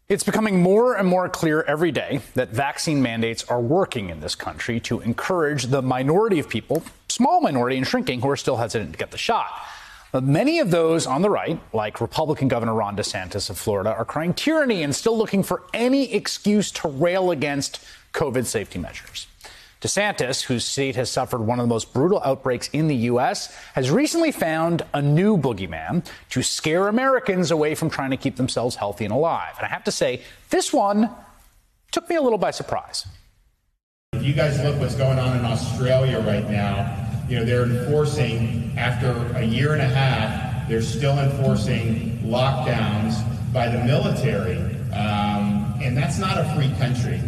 It's becoming more and more clear every day that vaccine mandates are working in this country to encourage the minority of people, small minority and shrinking, who are still hesitant to get the shot. But many of those on the right, like Republican Governor Ron DeSantis of Florida, are crying tyranny and still looking for any excuse to rail against COVID safety measures. DeSantis, whose state has suffered one of the most brutal outbreaks in the U.S., has recently found a new boogeyman to scare Americans away from trying to keep themselves healthy and alive. And I have to say, this one took me a little by surprise. If you guys look what's going on in Australia right now, they're enforcing, after a year and a half, they're still enforcing lockdowns by the military. And that's not a free country.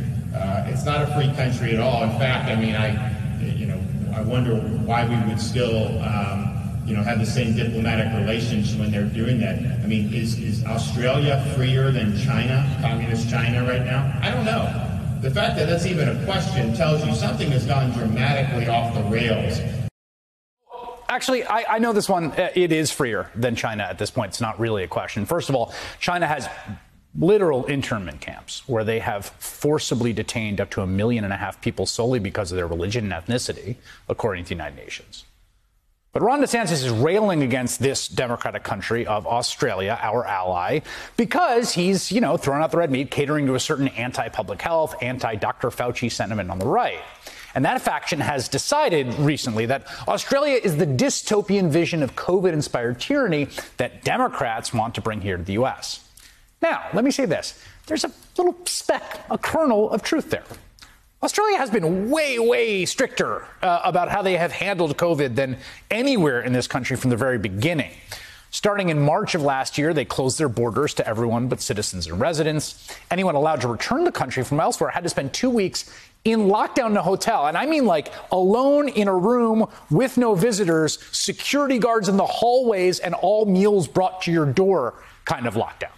It's not a free country at all. In fact, I wonder why we would still, have the same diplomatic relations when they're doing that. I mean, is Australia freer than China, communist China right now? I don't know. The fact that that's even a question tells you something has gone dramatically off the rails. Actually, I know this one. It is freer than China at this point. It's not really a question. First of all, China has literal internment camps where they have forcibly detained up to 1.5 million people solely because of their religion and ethnicity, according to the United Nations. But Ron DeSantis is railing against this democratic country of Australia, our ally, because he's, throwing out the red meat, catering to a certain anti-public health, anti-Dr. Fauci sentiment on the right. And that faction has decided recently that Australia is the dystopian vision of COVID-inspired tyranny that Democrats want to bring here to the U.S. Now, let me say this. There's a little speck, a kernel of truth there. Australia has been way, way stricter about how they have handled COVID than anywhere in this country from the very beginning. Starting in March of last year, they closed their borders to everyone but citizens and residents. Anyone allowed to return the country from elsewhere had to spend 2 weeks in lockdown in a hotel. And I mean like alone in a room with no visitors, security guards in the hallways, and all meals brought to your door kind of lockdown.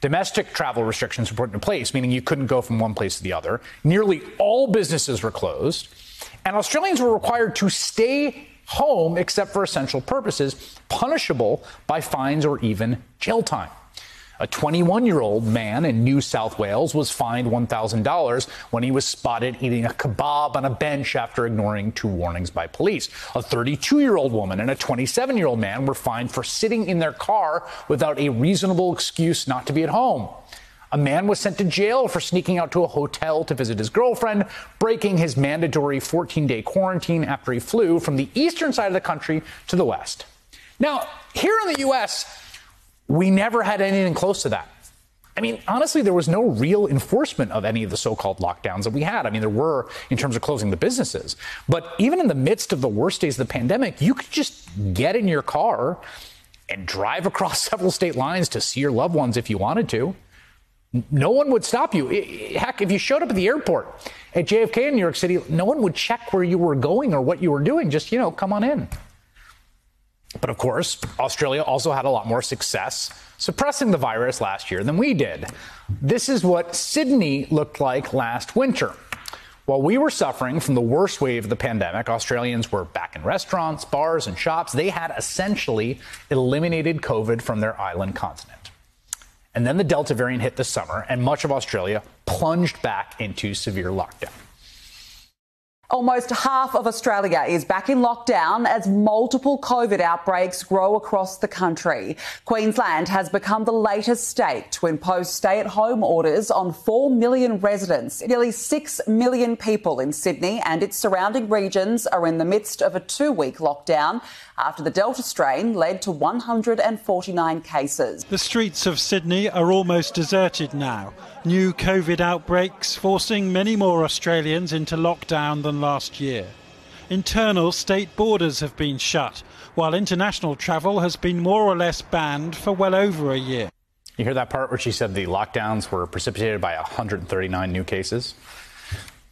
Domestic travel restrictions were put into place, meaning you couldn't go from one place to the other. Nearly all businesses were closed, and Australians were required to stay home except for essential purposes, punishable by fines or even jail time. A 21-year-old man in New South Wales was fined $1,000 when he was spotted eating a kebab on a bench after ignoring 2 warnings by police. A 32-year-old woman and a 27-year-old man were fined for sitting in their car without a reasonable excuse not to be at home. A man was sent to jail for sneaking out to a hotel to visit his girlfriend, breaking his mandatory 14-day quarantine after he flew from the eastern side of the country to the west. Now, here in the U.S., we never had anything close to that. I mean, honestly, there was no real enforcement of any of the so-called lockdowns that we had. I mean, there were in terms of closing the businesses. But even in the midst of the worst days of the pandemic, you could just get in your car and drive across several state lines to see your loved ones if you wanted to. No one would stop you. Heck, if you showed up at the airport at JFK in New York City, no one would check where you were going or what you were doing. Just, come on in. But of course, Australia also had a lot more success suppressing the virus last year than we did. This is what Sydney looked like last winter. While we were suffering from the worst wave of the pandemic, Australians were back in restaurants, bars, and shops. They had essentially eliminated COVID from their island continent. And then the Delta variant hit this summer, and much of Australia plunged back into severe lockdown. Almost half of Australia is back in lockdown as multiple COVID outbreaks grow across the country. Queensland has become the latest state to impose stay-at-home orders on 4 million residents. Nearly 6 million people in Sydney and its surrounding regions are in the midst of a 2-week lockdown after the Delta strain led to 149 cases. The streets of Sydney are almost deserted now. New COVID outbreaks forcing many more Australians into lockdown than last year. Internal state borders have been shut, while international travel has been more or less banned for well over a year. You hear that part where she said the lockdowns were precipitated by 139 new cases?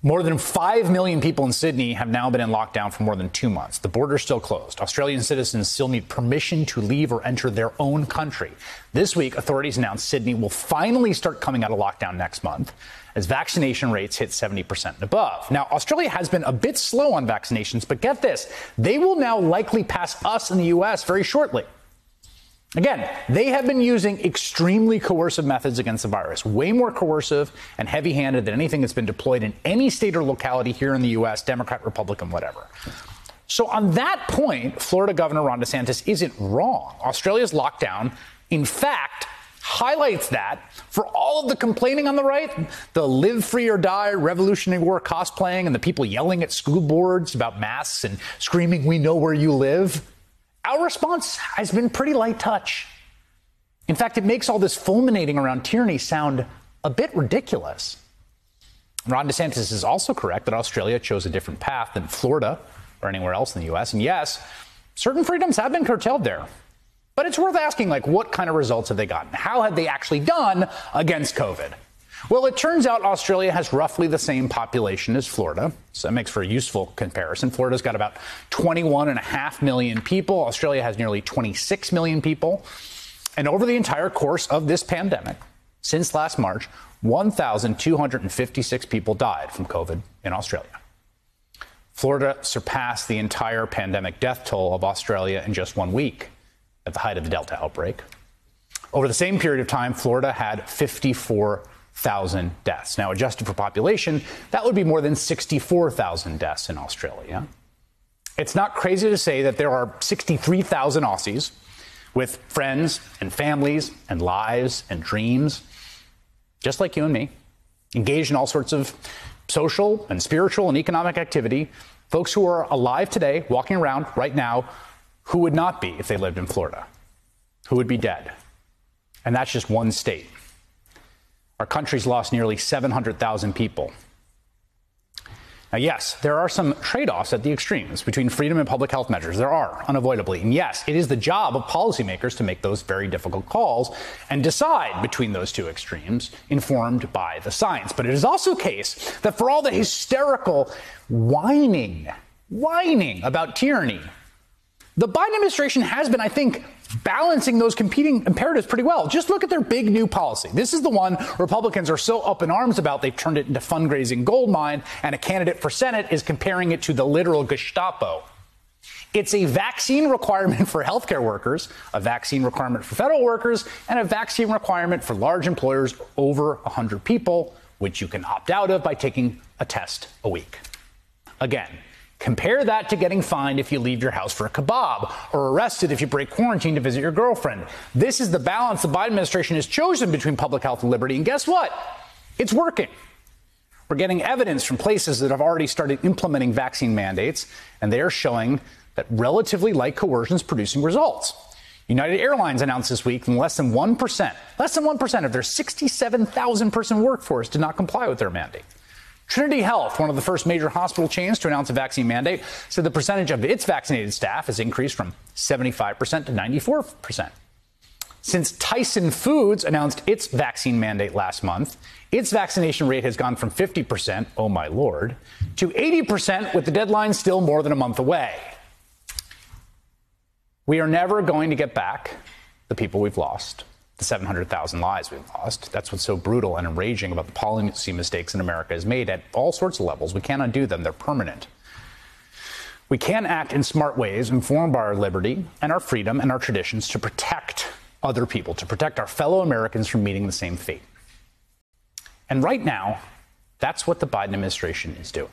More than 5 million people in Sydney have now been in lockdown for more than 2 months. The border's still closed. Australian citizens still need permission to leave or enter their own country. This week, authorities announced Sydney will finally start coming out of lockdown next month as vaccination rates hit 70% and above. Now, Australia has been a bit slow on vaccinations, but get this, they will now likely pass us in the U.S. very shortly. Again, they have been using extremely coercive methods against the virus, way more coercive and heavy-handed than anything that's been deployed in any state or locality here in the U.S., Democrat, Republican, whatever. So on that point, Florida Governor Ron DeSantis isn't wrong. Australia's lockdown, in fact, highlights that for all of the complaining on the right, the live free or die Revolutionary War cosplaying and the people yelling at school boards about masks and screaming, "We know where you live." Our response has been pretty light touch. In fact, it makes all this fulminating around tyranny sound a bit ridiculous. Ron DeSantis is also correct that Australia chose a different path than Florida or anywhere else in the U.S. And yes, certain freedoms have been curtailed there. But it's worth asking, what kind of results have they gotten? How have they actually done against COVID? Well, it turns out Australia has roughly the same population as Florida, so that makes for a useful comparison. Florida's got about 21.5 million people. Australia has nearly 26 million people. And over the entire course of this pandemic, since last March, 1,256 people died from COVID in Australia. Florida surpassed the entire pandemic death toll of Australia in just 1 week at the height of the Delta outbreak. Over the same period of time, Florida had 54,000 deaths. Now, adjusted for population, that would be more than 64,000 deaths in Australia. It's not crazy to say that there are 63,000 Aussies with friends and families and lives and dreams, just like you and me, engaged in all sorts of social and spiritual and economic activity, folks who are alive today, walking around right now, who would not be if they lived in Florida, who would be dead. And that's just one state. Our country's lost nearly 700,000 people. Now, yes, there are some trade-offs at the extremes between freedom and public health measures. There are, unavoidably. And yes, it is the job of policymakers to make those very difficult calls and decide between those two extremes, informed by the science. But it is also the case that for all the hysterical whining about tyranny, the Biden administration has been, I think, balancing those competing imperatives pretty well. Just look at their big new policy. This is the one Republicans are so up in arms about, they've turned it into fundraising goldmine, and a candidate for Senate is comparing it to the literal Gestapo. It's a vaccine requirement for healthcare workers, a vaccine requirement for federal workers, and a vaccine requirement for large employers over 100 people, which you can opt out of by taking a test a week. Again, compare that to getting fined if you leave your house for a kebab or arrested if you break quarantine to visit your girlfriend. This is the balance the Biden administration has chosen between public health and liberty. And guess what? It's working. We're getting evidence from places that have already started implementing vaccine mandates, and they are showing that relatively light coercion is producing results. United Airlines announced this week that less than 1% of their 67,000 person workforce did not comply with their mandate. Trinity Health, one of the first major hospital chains to announce a vaccine mandate, said the percentage of its vaccinated staff has increased from 75% to 94%. Since Tyson Foods announced its vaccine mandate last month, its vaccination rate has gone from 50%, oh my lord, to 80%, with the deadline still more than a month away. We are never going to get back the people we've lost, the 700,000 lives we've lost. That's what's so brutal and enraging about the policy mistakes in America has made at all sorts of levels. We can't undo them. They're permanent. We can act in smart ways, informed by our liberty and our freedom and our traditions, to protect other people, to protect our fellow Americans from meeting the same fate. And right now, that's what the Biden administration is doing.